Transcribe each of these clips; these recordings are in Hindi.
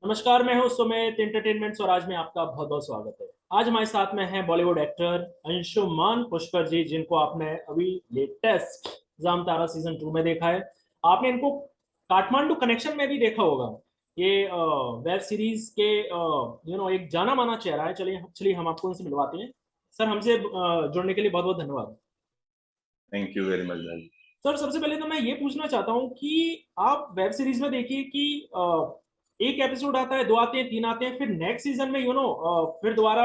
नमस्कार, मैं हूं सुमित एंटरटेनमेंट्स और आज मैं आपका बहुत बहुत स्वागत है। आज हमारे साथ में हैं बॉलीवुड एक्टर अंशुमान पुष्कर जी, जिनको आपने अभी लेटेस्ट जाम तारा सीजन 2 में देखा है। आपने इनको काठमांडु कनेक्शन में भी देखा होगा। ये वेब सीरीज के एक जाना माना चेहरा है। चलिए चलिए हम आपको उनसे मिलवाते हैं। सर, हमसे जुड़ने के लिए बहुत बहुत धन्यवाद। थैंक यू वेरी मच भाई। सर, सबसे पहले तो मैं ये पूछना चाहता हूँ कि आप वेब सीरीज में देखिए कि एक एपिसोड आता है, दो आते हैं, तीन आते हैं, फिर नेक्स्ट सीजन में फिर दोबारा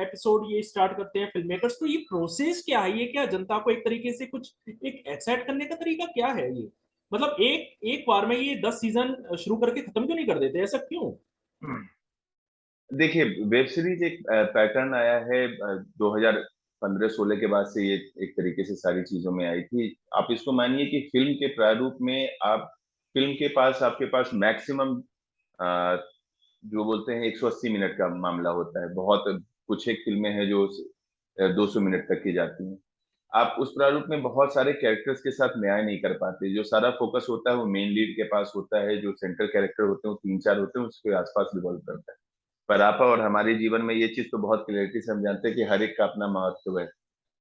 एपिसोड ये स्टार्ट करते हैं फिल्म मेकर्स। तो ये प्रोसेस क्या है? ये क्या जनता को एक तरीके से कुछ एक एक्साइट करने का तरीका क्या है ये? मतलब एक एक बार में ये 10 सीजन शुरू करके खत्म क्यों नहीं कर देते? ऐसा क्यों? देखिए, वेब सीरीज एक पैटर्न आया है 2015-16 के बाद से। ये एक तरीके से सारी चीजों में आई थी। आप इसको मानिए कि फिल्म के प्रारूप में आप फिल्म के पास आपके पास मैक्सिमम जो बोलते हैं 180 मिनट का मामला होता है। बहुत कुछ एक फिल्में हैं जो 200 मिनट तक की जाती हैं। आप उस प्रारूप में बहुत सारे कैरेक्टर्स के साथ न्याय नहीं कर पाते। जो सारा फोकस होता है वो मेन लीड के पास होता है। जो सेंट्रल कैरेक्टर होते हैं वो तीन चार होते हैं, उसके आसपास रिवॉल्व करता है। पर आपा और हमारे जीवन में ये चीज तो बहुत क्लियरिटी से हम जानते हैं कि हर एक का अपना महत्व है।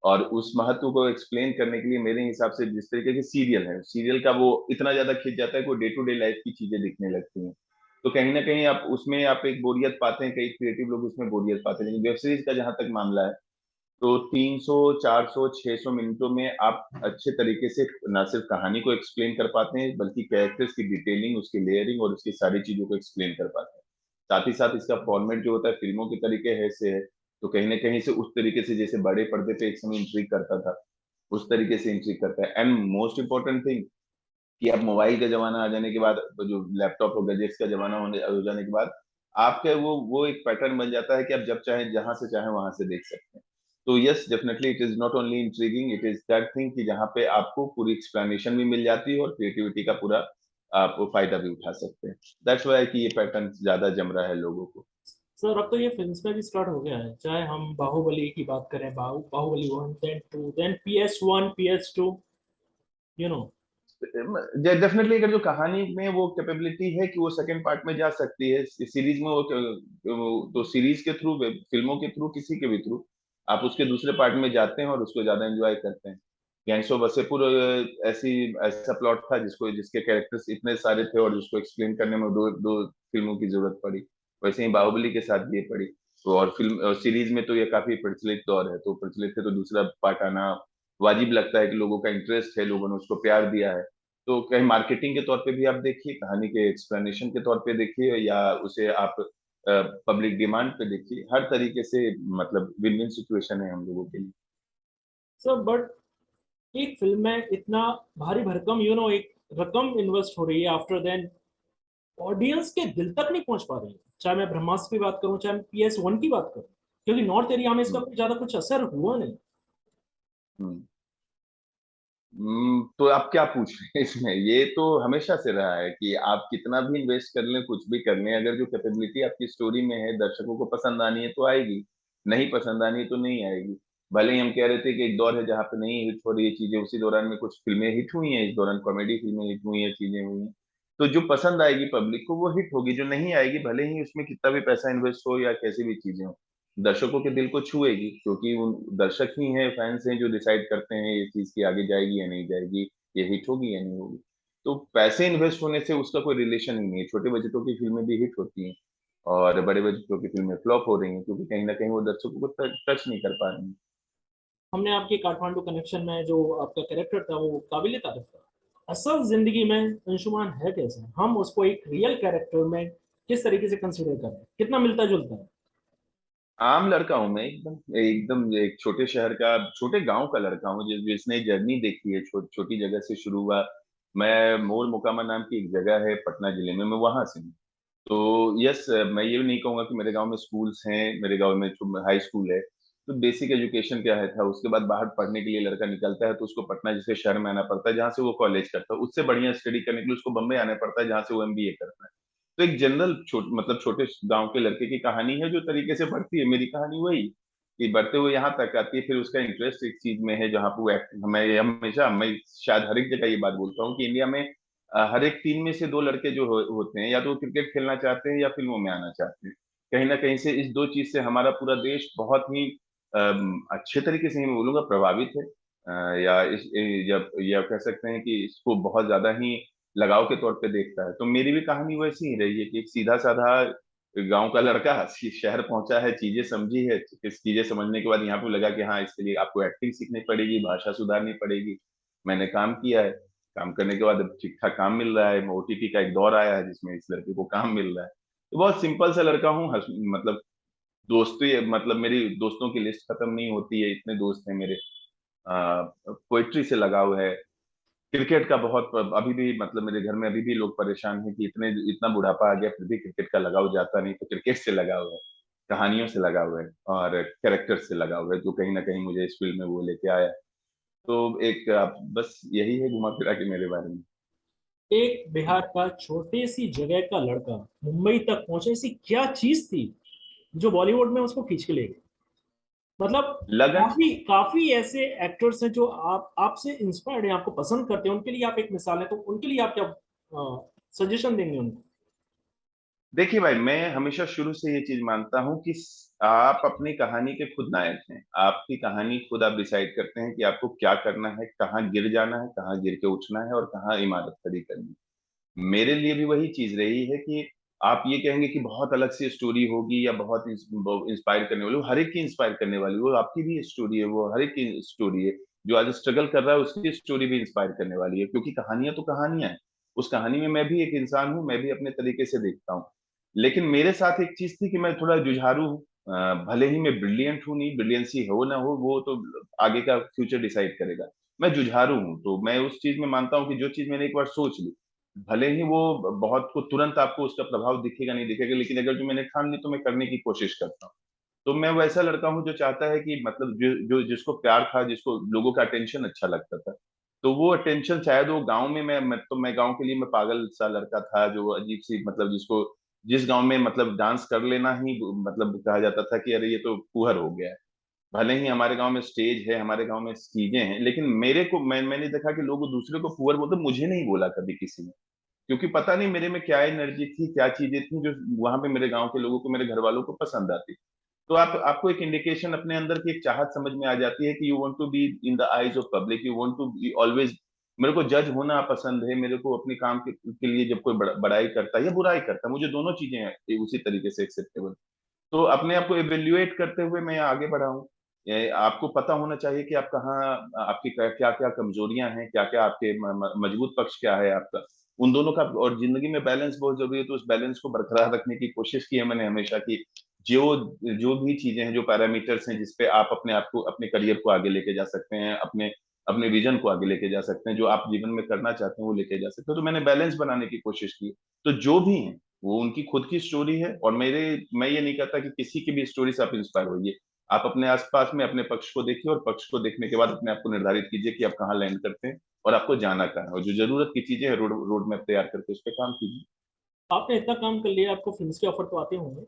और उस महत्व को एक्सप्लेन करने के लिए मेरे हिसाब से जिस तरीके के सीरियल है, सीरियल का वो इतना ज्यादा खिंच जाता है कि वो डे टू डे लाइफ की चीजें दिखने लगती हैं। तो कहीं ना कहीं आप उसमें आप एक बोरियत पाते हैं, कई क्रिएटिव लोग उसमें बोरियत पाते हैं। लेकिन वेब सीरीज का जहां तक मामला है, तो 300 400 600 मिनटों में आप अच्छे तरीके से ना सिर्फ कहानी को एक्सप्लेन कर पाते हैं, बल्कि कैरेक्टर्स की डिटेलिंग, उसकी लेयरिंग और उसकी सारी चीजों को एक्सप्लेन कर पाते हैं। साथ ही साथ इसका फॉर्मेट जो होता है फिल्मों के तरीके है से है। तो कहीं ना कहीं से उस तरीके से जैसे बड़े पर्दे पे एक समय इंट्रीग करता था, उस तरीके से इंट्रीग करता है। एंड मोस्ट इंपॉर्टेंट थिंग कि अब मोबाइल का जमाना आ जाने के बाद, तो जो लैपटॉप और गैजेट्स का जमाना होने हो जाने के बाद, आपके वो एक पैटर्न बन जाता है कि आप जब चाहे जहां से चाहे वहां से देख सकते हैं। तो yes, definitely it is not only intriguing, it is that thing कि जहाँ पे आपको पूरी एक्सप्लेनेशन भी मिल जाती है और क्रिएटिविटी का पूरा आप फायदा भी उठा सकते हैं। दैट्स वाई कि ये पैटर्न ज्यादा जम रहा है लोगों को। सर, अब तो ये फिल्म्स में भी स्टार्ट हो गया है। चाहे हम बाहुबली की बात करें, Baahubali 1, then 2, then PS1, PS2, you know. Definitely अगर जो कहानी में वो कैपेबिलिटी है कि वो सेकंड पार्ट में जा सकती है, सीरीज में तो सीरीज के थ्रू, फिल्मों के थ्रू, किसी के भी थ्रू आप उसके दूसरे पार्ट में जाते हैं और उसको ज्यादा एंजॉय करते हैं। गैंग्स ऑफ वासेपुर ऐसी ऐसा प्लॉट था जिसको जिसके कैरेक्टर्स इतने सारे थे और जिसको एक्सप्लेन करने में दो दो फिल्मों की जरूरत पड़ी। वैसे ही बाहुबली के साथ भी ये पड़ी। तो और फिल्म और सीरीज में तो ये काफी प्रचलित दौर है, तो प्रचलित है तो दूसरा पार्ट आना वाजिब लगता है कि लोगों का इंटरेस्ट है, लोगों ने उसको प्यार दिया है। तो कहीं मार्केटिंग के तौर पे भी आप देखिए, कहानी के एक्सप्लेनेशन के तौर पे देखिए, या उसे आप पब्लिक डिमांड पे देखिए, हर तरीके से मतलब विन विन सिचुएशन है हम लोगों के लिए। सर, बट एक फिल्म में इतना भारी भरकम एक रकम इन्वेस्ट हो रही है, आफ्टर देन ऑडियंस के दिल तक नहीं पहुंच पा रही है। चाहे मैं ब्रह्मास्त्र की बात करूं, चाहे मैं PS1 की बात करूं, क्योंकि नॉर्थ एरिया में इसका हम्म। कुछ ज्यादा कुछ असर हुआ नहीं। हम्म। तो आप क्या पूछ रहे हैं इसमें? ये तो हमेशा से रहा है कि आप कितना भी इन्वेस्ट कर लें, कुछ भी कर लें, अगर जो कैपेबिलिटी आपकी स्टोरी में है, दर्शकों को पसंद आनी है तो आएगी, नहीं पसंद आनी है तो नहीं आएगी। भले ही हम कह रहे थे कि एक दौर है जहाँ पे नहीं हिट हो रही है चीजें, उसी दौरान में कुछ फिल्में हिट हुई हैं, इस दौरान कॉमेडी फिल्में हिट हुई हैं, चीजें हुई हैं। तो जो पसंद आएगी पब्लिक को वो हिट होगी, जो नहीं आएगी भले ही उसमें कितना भी पैसा इन्वेस्ट हो या कैसी भी चीजें हो, दर्शकों के दिल को छुएगी, क्योंकि उन दर्शक ही हैं, फैंस हैं, जो डिसाइड करते हैं ये चीज की आगे जाएगी या नहीं जाएगी, ये हिट होगी या नहीं होगी। तो पैसे इन्वेस्ट होने से उसका कोई रिलेशन ही नहीं है। छोटे बजटों की फिल्में भी हिट होती हैं और बड़े बजटों की फिल्में फ्लॉप हो रही हैं, क्योंकि कहीं ना कहीं वो दर्शकों को टच नहीं कर पा रही हैं। हमने आपके काठमांडू कनेक्शन में जो आपका कैरेक्टर था वो काबिल तारीफ था। असल जिंदगी में अंशुमान है कैसे? हम उसको एक रियल कैरेक्टर में किस तरीके से कंसिडर करें? कितना मिलता जुलता है? आम लड़का हूँ मैं, एकदम एकदम एक छोटे शहर का, छोटे गांव का लड़का हूँ जिसने जर्नी देखी है, छोटी जगह से शुरू हुआ। मैं मोर मुकामा नाम की एक जगह है पटना जिले में, मैं वहां से हूँ। तो यस, मैं ये नहीं कहूंगा कि मेरे गांव में स्कूल्स हैं, मेरे गांव में हाई स्कूल है। तो बेसिक एजुकेशन क्या है था, उसके बाद बाहर पढ़ने के लिए लड़का निकलता है तो उसको पटना जैसे शहर में आना पड़ता है जहाँ से वो कॉलेज करता है। उससे बढ़िया स्टडी करने के लिए उसको बम्बई आना पड़ता है जहाँ से वो MBA करता है। तो एक जनरल मतलब छोटे गांव के लड़के की कहानी है जो तरीके से बढ़ती है। मेरी कहानी वही कि बढ़ते हुए यहाँ तक आती है, फिर उसका इंटरेस्ट एक चीज में है जहाँ पे वो मैं हमेशा, मैं शायद हर एक जगह ये बात बोलता हूँ कि इंडिया में हर एक टीम में से दो लड़के जो होते हैं, या तो वो क्रिकेट खेलना चाहते हैं या फिल्मों में आना चाहते हैं। कहीं ना कहीं से इस दो चीज से हमारा पूरा देश बहुत ही अच्छे तरीके से ही मैं बोलूंगा प्रभावित है। या कह सकते हैं कि इसको बहुत ज्यादा ही लगाव के तौर पे देखता है। तो मेरी भी कहानी वैसी ही रही है कि एक सीधा साधा गांव का लड़का शहर पहुंचा है, चीजें समझी है, किस चीजें समझने के बाद यहाँ पे लगा कि हाँ, इसके लिए आपको एक्टिंग सीखनी पड़ेगी, भाषा सुधारनी पड़ेगी। मैंने काम किया है। काम करने के बाद अब ठीक ठाक काम मिल रहा है। ओटीटी का एक दौर आया है जिसमें इस लड़के को काम मिल रहा है। तो बहुत सिंपल सा लड़का हूँ। मतलब दोस्ती, मतलब मेरी दोस्तों की लिस्ट खत्म नहीं होती है, इतने दोस्त हैं मेरे। पोइट्री से लगाव है। क्रिकेट का बहुत, अभी भी मतलब मेरे घर में अभी भी लोग परेशान हैं कि इतना बुढ़ापा आ गया फिर भी क्रिकेट का लगाव जाता नहीं। तो क्रिकेट से लगाव है, कहानियों से लगाव है, और कैरेक्टर से लगाव है, जो कहीं ना कहीं मुझे इस फील्ड में वो लेके आया। तो एक बस यही है घुमा फिरा के मेरे बारे में। एक बिहार का छोटी सी जगह का लड़का मुंबई तक पहुंचे, ऐसी क्या चीज थी जो बॉलीवुड में उसको खींच के ले गई? मतलब लगन। काफी काफी ऐसे एक्टर्स हैं जो आप आपसे इंस्पायर्ड हैं, आपको पसंद करते हैं, उनके लिए आप एक मिसाल है, तो उनके लिए आप क्या सजेशन देंगे उनको? देखिए भाई, मैं हमेशा शुरू से ये चीज मानता हूँ कि आप अपनी कहानी के खुद नायक हैं। आपकी कहानी खुद आप डिसाइड करते हैं कि आपको क्या करना है, कहाँ गिर जाना है, कहाँ गिर के उठना है, और कहाँ इमारत खड़ी करनी है। मेरे लिए भी वही चीज रही है कि आप ये कहेंगे कि बहुत अलग सी स्टोरी होगी या बहुत इंस्पायर करने वाली, वो हर एक की इंस्पायर करने वाली, वो आपकी भी स्टोरी है, वो हर एक की स्टोरी है। जो आज स्ट्रगल कर रहा है उसकी स्टोरी भी इंस्पायर करने वाली है, क्योंकि कहानियां तो कहानियां हैं। उस कहानी में मैं भी एक इंसान हूँ, मैं भी अपने तरीके से देखता हूँ। लेकिन मेरे साथ एक चीज थी कि मैं थोड़ा जुझारू हूँ। भले ही मैं ब्रिलियंट हूँ, नहीं ब्रिलियंसी हो ना हो वो तो आगे का फ्यूचर डिसाइड करेगा। मैं जुझारू हूँ, तो मैं उस चीज में मानता हूँ कि जो चीज मैंने एक बार सोच ली, भले ही वो बहुत को तुरंत आपको उसका प्रभाव दिखेगा नहीं दिखेगा, लेकिन अगर जो मैंने ठान ली तो मैं करने की कोशिश करता हूँ। तो मैं वैसा लड़का हूँ जो चाहता है कि मतलब जिसको प्यार था, जिसको लोगों का अटेंशन अच्छा लगता था, तो वो अटेंशन शायद वो गांव में मैं गांव के लिए मैं पागल सा लड़का था, जो अजीब सी मतलब जिसको जिस गांव में मतलब डांस कर लेना ही मतलब कहा जाता था कि अरे ये तो फूहर हो गया है। भले ही हमारे गांव में स्टेज है, हमारे गांव में चीजें हैं, लेकिन मेरे को मैंने देखा कि लोग दूसरे को फूहर बोलते, मुझे नहीं बोला कभी किसी ने। क्योंकि पता नहीं मेरे में क्या एनर्जी थी, क्या चीजें थी जो वहां पे मेरे गांव के लोगों को, मेरे घर वालों को पसंद आती। तो आपको एक इंडिकेशन अपने अंदर की एक चाहत समझ में आ जाती है कि you want to be in the eyes of public, you want to be always. मेरे को जज होना पसंद है, मेरे को अपने काम के लिए जब कोई बड़ाई करता है या बुराई करता है, मुझे दोनों चीजें हैं उसी तरीके से एक्सेप्टेबल। तो अपने आप को इवेल्युएट करते हुए मैं आगे बढ़ा हूँ। आपको पता होना चाहिए कि आप कहाँ, आपकी क्या क्या कमजोरियां हैं, क्या क्या आपके मजबूत पक्ष क्या है आपका, उन दोनों का। और जिंदगी में बैलेंस बहुत जरूरी है, तो उस बैलेंस को बरकरार रखने की कोशिश की है मैंने हमेशा की। जो जो भी चीजें हैं, जो पैरामीटर्स हैं जिसपे आप अपने आप को, अपने करियर को आगे लेके जा सकते हैं, अपने अपने विजन को आगे लेके जा सकते हैं, जो आप जीवन में करना चाहते हैं वो लेके जा सकते हैं, तो मैंने बैलेंस बनाने की कोशिश की। तो जो भी है वो उनकी खुद की स्टोरी है, और मैं ये नहीं कहता कि किसी की भी स्टोरी से आप इंस्पायर होइए। आप अपने आसपास में अपने पक्ष को देखिए, और पक्ष को देखने के बाद अपने आप को निर्धारित कीजिए कि आप कहाँ लैंड करते हैं और आपको जाना कहाँ है, और जो जरूरत की चीजें हैं रोड मैप तैयार करके उस पर काम कीजिए। आपने इतना काम कर लिया, आपको फिल्म के ऑफर तो आते होंगे।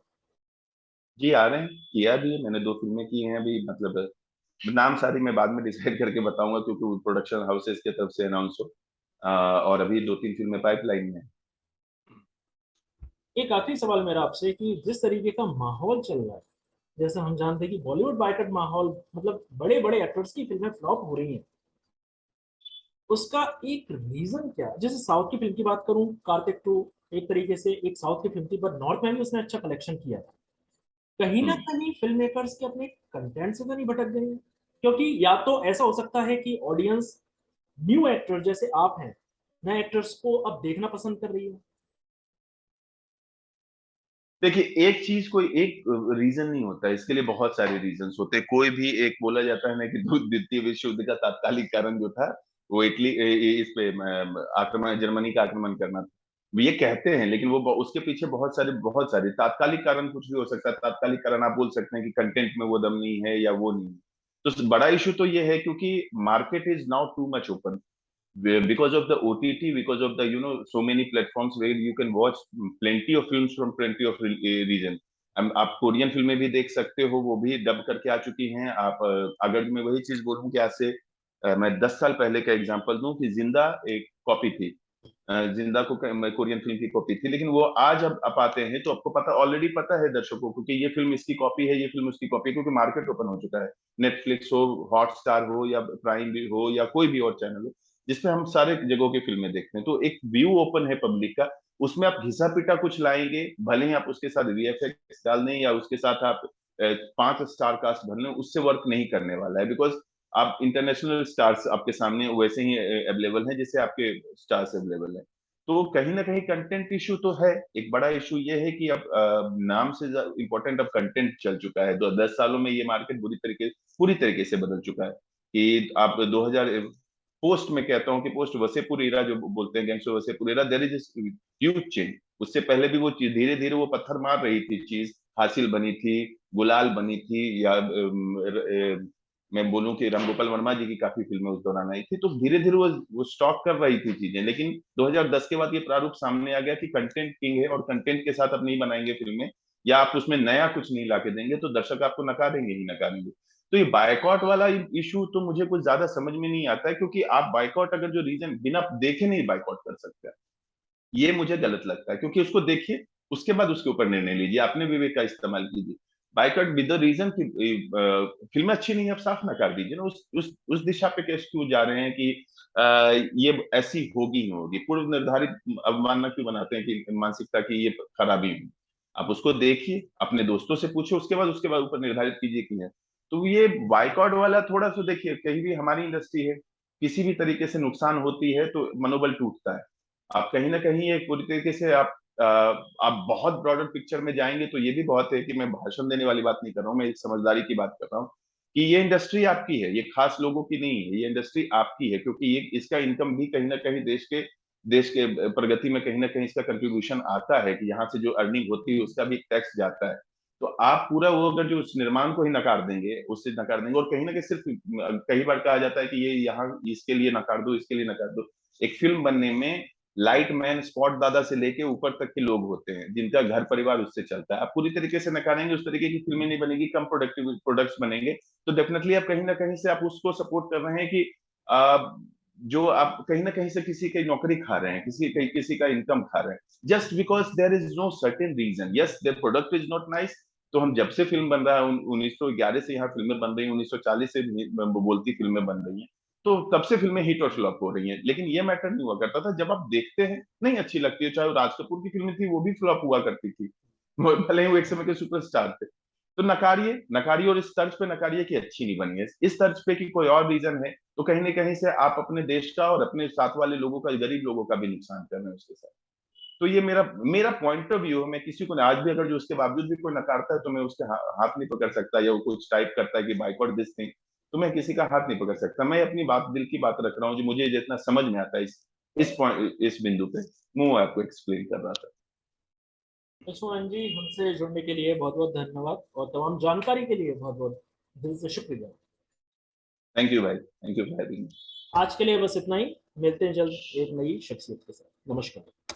जी आ रहे हैं, किया भी है मैंने, 2 फिल्में की हैं अभी। मतलब नाम सारी मैं बाद में डिसाइड करके बताऊंगा, क्योंकि वो प्रोडक्शन हाउसेस की तरफ से अनाउंस हो। और अभी 2-3 फिल्में पाइपलाइन में हैं। एक आखिरी सवाल मेरा आपसे कि जिस तरीके का माहौल चल रहा है, जैसे हम जानते हैं कि बॉलीवुड बायकट माहौल, मतलब बड़े बड़े एक्टर्स की फिल्में फ्लॉप हो रही हैं, उसका एक रीजन क्या है? जैसे साउथ की फिल्म की बात करूं, कार्तिक टू एक तरीके से एक साउथ की फिल्म थी, पर नॉर्थ में भी उसने अच्छा कलेक्शन किया था। कहीं ना हम्म। कहीं फिल्म मेकर्स के अपने कंटेंट से तो नहीं भटक गए हैं? क्योंकि या तो ऐसा हो सकता है कि ऑडियंस न्यू एक्टर जैसे आप हैं, नए एक्टर्स को अब देखना पसंद कर रही है। देखिए, एक चीज कोई एक रीजन नहीं होता है, इसके लिए बहुत सारे रीजंस होते हैं। कोई भी एक, बोला जाता है ना कि द्वितीय विश्व युद्ध का तात्कालिक कारण जो था वो इटली इस पे आक्रमण, जर्मनी का आक्रमण करना था। ये कहते हैं, लेकिन वो उसके पीछे बहुत सारे तात्कालिक कारण कुछ भी हो सकता है। तात्कालिक कारण आप बोल सकते हैं कि कंटेंट में वो दम नहीं है या वो नहीं है। तो बड़ा इशू तो ये है क्योंकि market is now too much open, because of the OTT, because of the so many platforms where you can watch plenty of films from plenty of region। आप कोरियन फिल्में भी देख सकते हो, वो भी डब करके आ चुकी हैं। आप अगर मैं वही चीज बोलूं कि आज से मैं 10 साल पहले का एग्जांपल दूं कि जिंदा एक कॉपी थी। जिंदा को कोरियन फिल्म की कॉपी थी, लेकिन वो आज अब आप आते हैं तो आपको पता, ऑलरेडी पता है दर्शकों को कि ये फिल्म इसकी कॉपी है, ये फिल्म उसकी कॉपी है, क्योंकि मार्केट ओपन हो चुका है। नेटफ्लिक्स हो, हॉटस्टार हो, या प्राइम भी हो, या कोई भी और चैनल हो जिसमें हम सारे जगहों की फिल्में देखते हैं, तो एक व्यू ओपन है पब्लिक का। उसमें आप घिसा पिटा कुछ लाएंगे, भले ही आप उसके साथ वीएफएक्स डाल दें या उसके साथ आप 5 स्टार कास्ट भर लें, उससे वर्क नहीं करने वाला है। बिकॉज आप इंटरनेशनल स्टार्स आपके सामने वैसे ही अवेलेबल हैं जैसे आपके स्टार्स अवेलेबल है। तो कहीं ना कहीं कंटेंट इशू तो है। एक बड़ा इशू ये है कि अब नाम से इम्पोर्टेंट अब कंटेंट चल चुका है। 10 सालों में ये मार्केट पूरी तरीके से बदल चुका है कि आप 2000 पोस्ट में कहता हूँ कि पोस्ट वसेपुर इरा जो बोलते हैं, gangster Wasseypur era, there is huge change. उससे पहले भी वो धीरे धीरे वो पत्थर मार रही थी चीज, हासिल बनी थी, गुलाल बनी थी, या मैं बोलूं कि रामगोपाल वर्मा जी की काफी फिल्में उस दौरान आई थी, तो धीरे धीरे वो स्टॉक कर रही थी चीजें। लेकिन 2010 के बाद ये प्रारूप सामने आ गया कि कंटेंट किंग है, और कंटेंट के साथ आप नहीं बनाएंगे फिल्में, या आप उसमें नया कुछ नहीं लाके देंगे, तो दर्शक आपको नकारेंगे ही नकारेंगे। तो ये बायकॉट वाला इशू तो मुझे कुछ ज्यादा समझ में नहीं आता है, क्योंकि आप बायकॉट अगर जो रीजन बिना देखे नहीं बायकॉट कर सकते, ये मुझे गलत लगता है। क्योंकि उसको देखिए, उसके बाद उसके ऊपर निर्णय लीजिए, अपने विवेक का इस्तेमाल कीजिए। बाइकआउट विद द रीजन की फिल्म अच्छी नहीं है, आप साफ नकार दीजिए ना। उस दिशा पे कैसे क्यों जा रहे हैं कि ये ऐसी होगी ही होगी, पूर्व निर्धारित अवमानना क्यों बनाते हैं कि मानसिकता की ये खराबी हुई। आप उसको देखिए, अपने दोस्तों से पूछिए, उसके बाद ऊपर निर्धारित कीजिए कि है। तो ये बाइकआउट वाला थोड़ा सा देखिए, कहीं भी हमारी इंडस्ट्री है, किसी भी तरीके से नुकसान होती है तो मनोबल टूटता है। आप कहीं ना कहीं एक पूरी तरीके से आप बहुत ब्रॉडर पिक्चर में जाएंगे तो ये भी बहुत है कि मैं भाषण देने वाली बात नहीं कर रहा हूँ, मैं एक समझदारी की बात कर रहा हूँ कि ये इंडस्ट्री आपकी है, ये खास लोगों की नहीं है, ये इंडस्ट्री आपकी है। क्योंकि ये इसका इनकम भी कहीं ना कहीं देश के प्रगति में कहीं ना कहीं इसका कंट्रीब्यूशन आता है, कि यहाँ से जो अर्निंग होती है उसका भी टैक्स जाता है। तो आप पूरा वो अगर जो उस निर्माण को ही नकार देंगे, उससे नकार देंगे, और कहीं ना कहीं सिर्फ कई बार कहा जाता है कि ये यहाँ इसके लिए नकार दो, इसके लिए नकार दो। एक फिल्म बनने में लाइट मैन, स्पॉट दादा से लेके ऊपर तक के लोग होते हैं जिनका घर परिवार उससे चलता है। आप पूरी तरीके से नकारेंगे, उस तरीके की फिल्में नहीं बनेगी, कम प्रोडक्टिव प्रोडक्ट्स बनेंगे। तो डेफिनेटली आप कहीं ना कहीं से आप उसको सपोर्ट कर रहे हैं कि आ, जो आप कहीं ना कहीं से किसी की नौकरी खा रहे हैं, किसी का इनकम खा रहे हैं, just because there is no certain reason. Yes, their product is not nice. तो हम जब से फिल्म बन रहा है 1911 से यहाँ फिल्में बन रही हैं, 1940 से बोलती फिल्में बन रही हैं, तो तब से फिल्में हिट और फ्लॉप हो रही हैं। लेकिन ये मैटर नहीं हुआ करता था, जब आप देखते हैं नहीं अच्छी लगती है, चाहे वो राज कपूर की फिल्में थी वो भी फ्लॉप हुआ करती थी, भले ही वो एक समय के सुपरस्टार थे। तो नकारिए नकारिए, और इस तर्ज पे नकारिए कि अच्छी नहीं बनी है, इस तर्ज पे कि कोई और रीजन है, तो कहीं ना कहीं से आप अपने देश का और अपने साथ वाले लोगों का, गरीब लोगों का भी नुकसान कर रहे हैं उसके साथ। तो ये मेरा मेरा पॉइंट ऑफ व्यू है। मैं किसी को आज भी अगर जो उसके बावजूद भी कोई नकारता है तो मैं उसके हाथ नहीं पकड़ सकता, या वो कुछ टाइप करता है कि बाइकआउट दिस थिंग, तो मैं किसी का हाथ नहीं पकड़ सकता। मैं अपनी बात, दिल की बात रख रहा हूँ जो मुझे जितना समझ में आता है इस पॉइंट, इस बिंदु पे मैं आपको एक्सप्लेन कर रहा था। लक्ष्मण जी, हमसे जुड़ने के लिए बहुत बहुत धन्यवाद और तमाम जानकारी के लिए बहुत बहुत दिल से शुक्रिया। थैंक यू भाई, thank you for having me. आज के लिए बस इतना ही। मिलते हैं जल्द एक नई शख्सियत के साथ। नमस्कार।